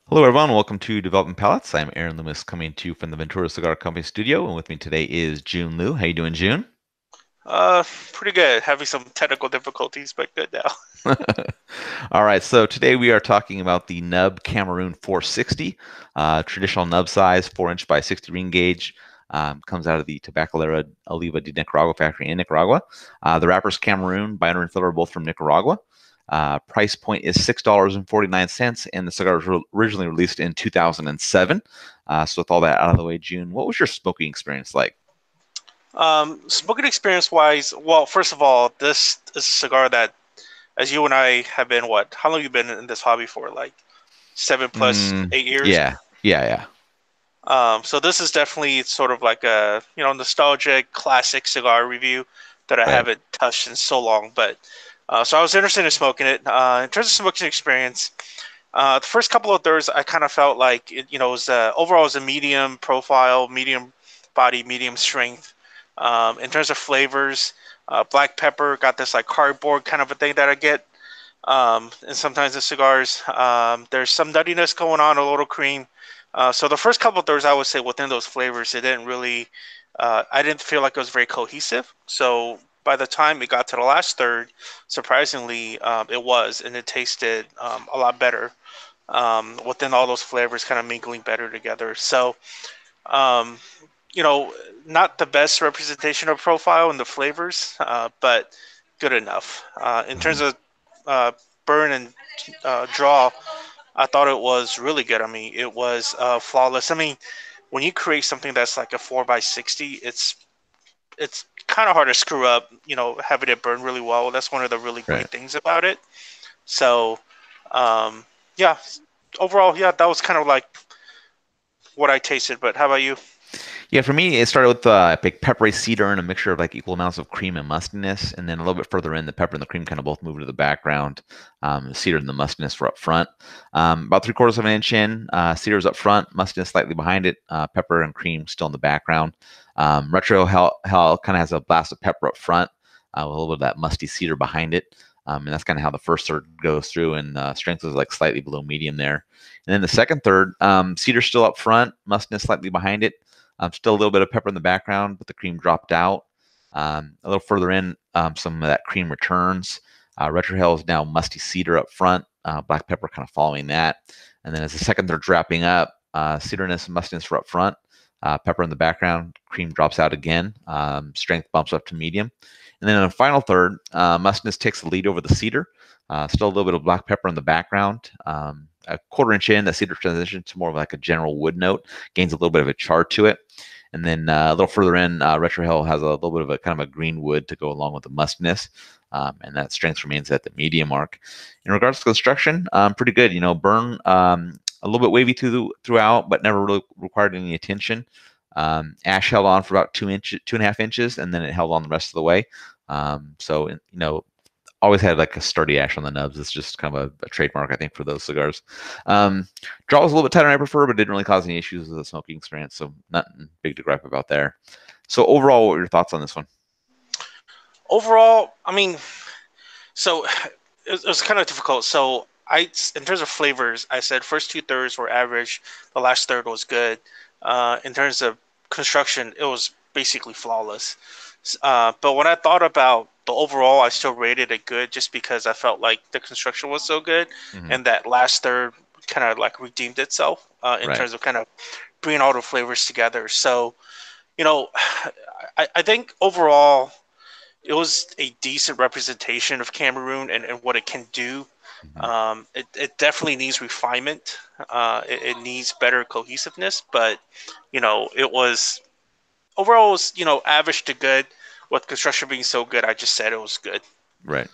Hello, everyone. Welcome to Development Palates. I'm Aaron Loomis, coming to you from the Ventura Cigar Company studio, and with me today is Jiunn Liu. How you doing, Jiunn? Pretty good. Having some technical difficulties, but good now. All right, so today we are talking about the Nub Cameroon 460, traditional nub size, 4-inch by 60 ring gauge. Comes out of the Tabacalera Oliva de Nicaragua factory in Nicaragua. The wrapper's Cameroon, binder and filler are both from Nicaragua. Price point is $6.49, and the cigar was originally released in 2007. So with all that out of the way, June, what was your smoking experience like? Smoking experience wise, well, first of all, this is a cigar that, as you and I have been, what? How long you been in this hobby for? Like seven plus Mm, 8 years. yeah, yeah. So this is definitely sort of like a nostalgic classic cigar review that I Right. haven't touched in so long. But so I was interested in smoking it. In terms of smoking experience, the first couple of thirds, I kind of felt like it was overall it was a medium profile, medium body, medium strength. In terms of flavors, black pepper got this like cardboard kind of a thing that I get. And sometimes the cigars, there's some nuttiness going on, a little cream. So the first couple of thirds, I would say within those flavors, it didn't really, I didn't feel like it was very cohesive. So by the time it got to the last third, surprisingly, it was, and it tasted a lot better within all those flavors kind of mingling better together. So, um, you know, not the best representation of profile in the flavors, but good enough. In terms Mhm. of uh, burn and draw, I thought it was really good. I mean, it was flawless. I mean, when you create something that's like a 4x60, it's kind of hard to screw up. Having it burn really well. That's one of the really Right. great things about it. So, um, yeah, overall, yeah, that was kind of like what I tasted. But how about you? Yeah, for me, it started with a big peppery cedar and a mixture of like equal amounts of cream and mustiness, and then a little bit further in, the pepper and the cream kind of both moved to the background. The cedar and the mustiness were up front. About 3/4 of an inch in, cedar's up front, mustiness slightly behind it, pepper and cream still in the background. Retro Hell kind of has a blast of pepper up front, with a little bit of that musty cedar behind it. And that's kind of how the first third goes through, and strength was like slightly below medium there. And then the second third, cedar still up front, mustiness slightly behind it. Still a little bit of pepper in the background, but the cream dropped out. A little further in, some of that cream returns. Retrohale is now musty cedar up front, black pepper kind of following that. And then as the second third's wrapping up, cederness and mustiness were up front, pepper in the background, cream drops out again, strength bumps up to medium. And then in the final third, mustiness takes the lead over the cedar. Still a little bit of black pepper in the background. A 1/4 inch in, the cedar transitions to more of like a general wood note, gains a little bit of a char to it. And then a little further in, Retrohale has a little bit of a kind of a green wood to go along with the mustiness. And that strength remains at the medium mark. In regards to construction, pretty good. Burn a little bit wavy throughout, but never really required any attention. Ash held on for about 2 inches, 2.5 inches, and then it held on the rest of the way. So always had like a sturdy ash on the nubs. It's just kind of a trademark, I think, for those cigars. Um, Draw was a little bit tighter than I prefer, but didn't really cause any issues with the smoking experience, so nothing big to gripe about there. So overall, what were your thoughts on this one? Overall, I mean, so it was kind of difficult. So in terms of flavors, I said first two thirds were average. The last third was good. In terms of construction, it was basically flawless. But when I thought about the overall, I still rated it good just because I felt like the construction was so good, Hmm. and that last third kind of like redeemed itself in Right. terms of kind of bringing all the flavors together. So you know, I think overall it was a decent representation of Cameroon and what it can do. Hmm. It definitely needs refinement. It needs better cohesiveness, but it was overall it was average to good. With construction being so good, I just said it was good. Right.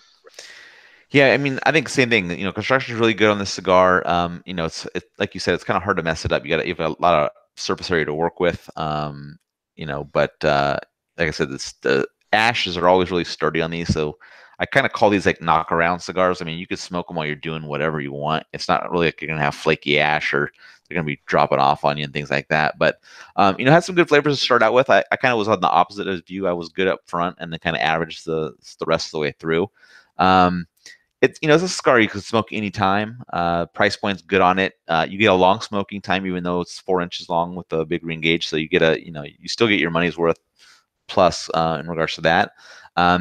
Yeah, I mean, I think same thing. Construction is really good on this cigar. It's like you said, it's kind of hard to mess it up. You have a lot of surface area to work with. But like I said, the ashes are always really sturdy on these. So I kind of call these like knock around cigars. I mean, you could smoke them while you're doing whatever you want. It's not really like you're gonna have flaky ash or they're gonna be dropping off on you and things like that. But had some good flavors to start out with. I kind of was on the opposite of you. I was good up front and then kind of averaged the rest of the way through. Um, it's it's a cigar you can smoke anytime. Price point's good on it. You get a long smoking time, even though it's 4 inches long with a big ring gauge. So you get you still get your money's worth plus in regards to that. I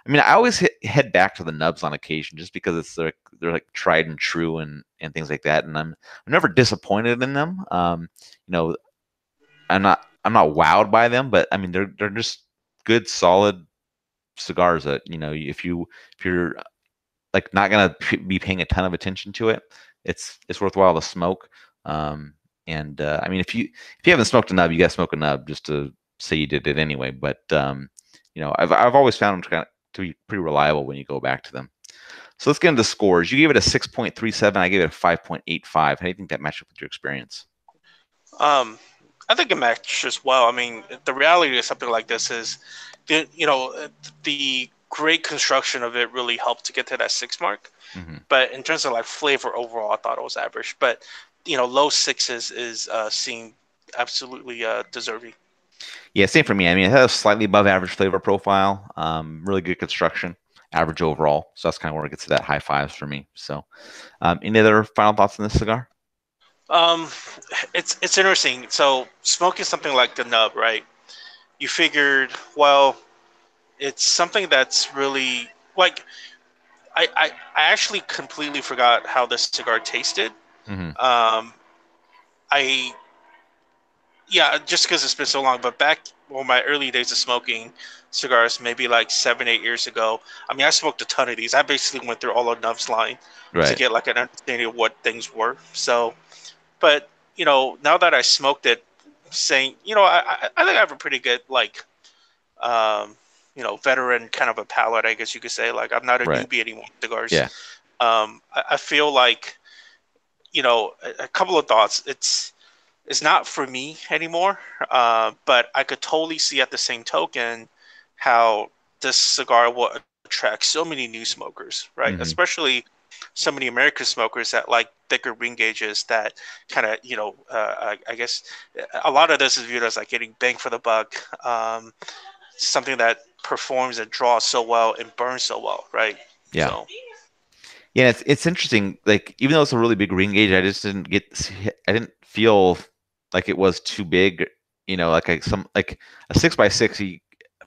mean, I always head back to the nubs on occasion just because they're like tried and true and things like that. And I'm never disappointed in them. You know, I'm not wowed by them, but I mean they're just good, solid cigars that if you're like not gonna be paying a ton of attention to it, it's worthwhile to smoke. And I mean, if you haven't smoked a nub, you gotta smoke a nub just to say you did it anyway. But I've always found them to be pretty reliable when you go back to them. So let's get into scores. You gave it a 6.37. I gave it a 5.85. How do you think that matched up with your experience? I think it matches well. I mean, the reality of something like this is, the great construction of it really helped to get to that 6 mark. Mm-hmm. But in terms of like flavor overall, I thought it was average. But low sixes is seem absolutely deserving. Yeah, same for me. I mean, it has a slightly above average flavor profile, really good construction, average overall. So that's kind of where it gets to that high fives for me. So, any other final thoughts on this cigar? Um, it's interesting. So smoking something like the nub, right? You figured, well, it's something that's really like I actually completely forgot how this cigar tasted. Mm-hmm. Um, I Yeah, just because it's been so long. But back when my early days of smoking cigars, maybe like 7, 8 years ago. I mean, I smoked a ton of these. I basically went through all of Nub's line to Right. get like an understanding of what things were. So, but now that I smoked it, saying, I think I have a pretty good like, um, veteran kind of a palate, I guess you could say. Like, I'm not a Right. newbie anymore with cigars. Yeah. I feel like, a couple of thoughts. It's not for me anymore. But I could totally see at the same token how this cigar will attract so many new smokers, right? Mm-hmm. Especially so many American smokers that like thicker ring gauges that kind of, I guess a lot of this is viewed as like getting bang for the buck. Something that performs and draws so well and burns so well, right? Yeah. So, Yeah, it's interesting. Like even though it's a really big ring gauge, I didn't feel like it was too big. Like like a 6x6.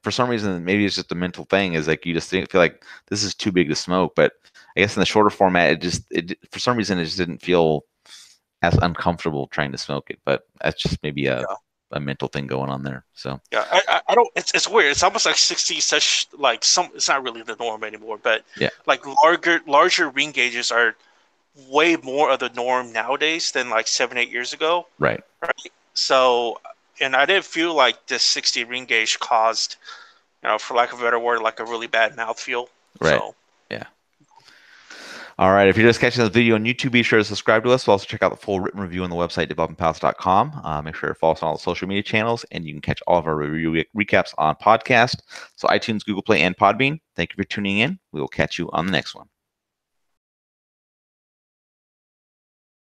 For some reason, maybe it's just a mental thing. Is like you just feel like this is too big to smoke. But I guess in the shorter format, it for some reason it just didn't feel as uncomfortable trying to smoke it. But that's just maybe yeah. a mental thing going on there. So Yeah, I don't. It's weird. It's almost like 60 such like some. It's not really the norm anymore, but yeah, like larger ring gauges are way more of the norm nowadays than like 7, 8 years ago. right, Right. So, and I didn't feel like this 60 ring gauge caused, for lack of a better word, like a really bad mouthfeel. right, So, yeah. All right. If you're just catching this video on YouTube, be sure to subscribe to us. We'll also check out the full written review on the website, developingpalates.com. Make sure to follow us on all the social media channels, and you can catch all of our review recaps on podcast. So iTunes, Google Play, and Podbean. Thank you for tuning in. We will catch you on the next one.